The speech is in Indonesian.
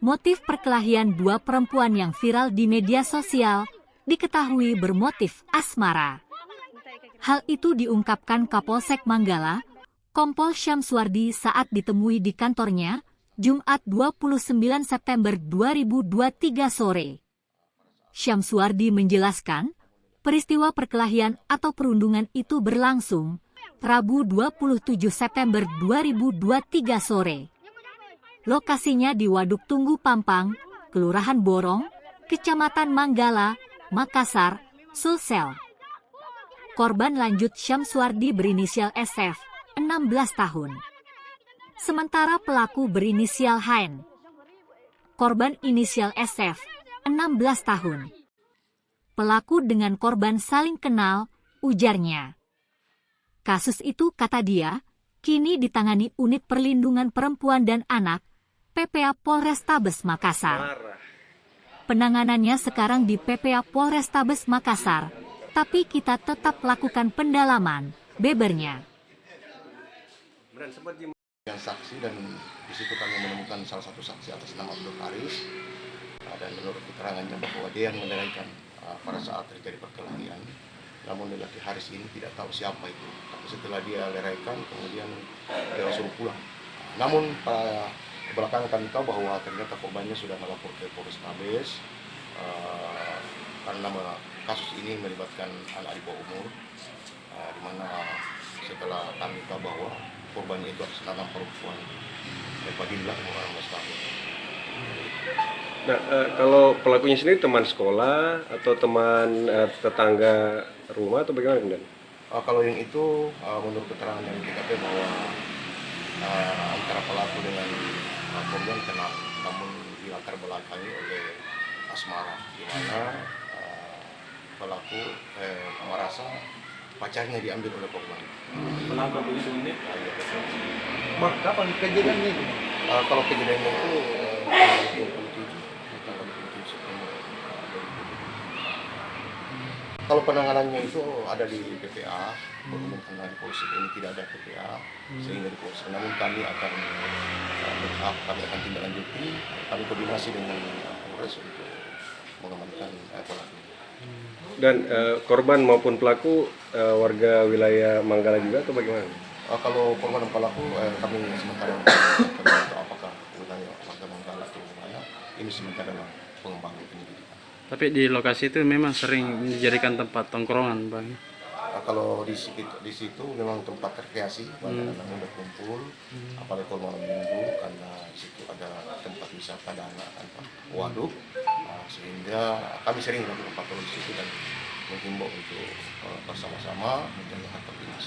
Motif perkelahian dua perempuan yang viral di media sosial diketahui bermotif asmara. Hal itu diungkapkan Kapolsek Manggala, Kompol Syamsuardi saat ditemui di kantornya, Jumat 29 September 2023 sore. Syamsuardi menjelaskan, peristiwa perkelahian atau perundungan itu berlangsung Rabu 27 September 2023 sore. Lokasinya di Waduk Tunggu Pampang, Kelurahan Borong, Kecamatan Manggala, Makassar, Sulsel. Korban lanjut Syamsuardi berinisial SF, 16 tahun. Sementara pelaku berinisial HN. Korban inisial SF, 16 tahun. Pelaku dengan korban saling kenal, ujarnya. Kasus itu, kata dia, kini ditangani Unit Perlindungan Perempuan dan Anak, PPA Polrestabes Makassar. Penanganannya sekarang di PPA Polrestabes Makassar, tapi kita tetap lakukan pendalaman, bebernya. Dengan saksi dan di situ kami menemukan salah satu saksi atas nama Abdul Haris dan menurut keterangannya bahwa dia yang meneraikan pada saat terjadi perkelahian. Namun lelaki Haris ini tidak tahu siapa itu. Tapi setelah dia leraikan, kemudian dia langsung pulang. Namun belakangan kami tahu bahwa ternyata korbannya sudah melapor ke Polrestabes karena kasus ini melibatkan anak di bawah umur, di mana setelah kami tahu bahwa korbannya itu atas nama perempuan Fadila umur 16 tahun. Nah, kalau pelakunya sendiri teman sekolah atau teman tetangga rumah atau bagaimana kemudian? Kalau yang itu menurut keterangan dari TKP bahwa antara pelaku dengan korban kenal, namun dilatar belakangi oleh asmara, di mana pelaku merasa pacarnya diambil oleh korban. Kenapa begitu ini? Mak, kapan kejadiannya itu? Kalau kejadiannya itu tanggal 27 September 2020. Kalau penanganannya itu ada di PPA, berhubung karena di polisi ini tidak ada PPA, sehingga di polisi. Namun kami akan tindak lanjuti, kami koordinasi dengan Polres untuk mengamankan pelaku. Dan korban maupun pelaku warga wilayah Manggala juga atau bagaimana? Kalau korban dan pelaku kami sementara tahu apakah wilayah warga Manggala atau mana, ini sementara dalam pengembangan penyelidikan. Tapi di lokasi itu memang sering dijadikan tempat tongkrongan, Bang. Kalau di situ memang tempat rekreasi, anak-anak muda berkumpul, apalagi kalau malam minggu karena di situ ada tempat wisata dan waduk, sehingga kami sering melakukan patroli di situ dan menghimbau untuk bersama-sama menjaga harta benda.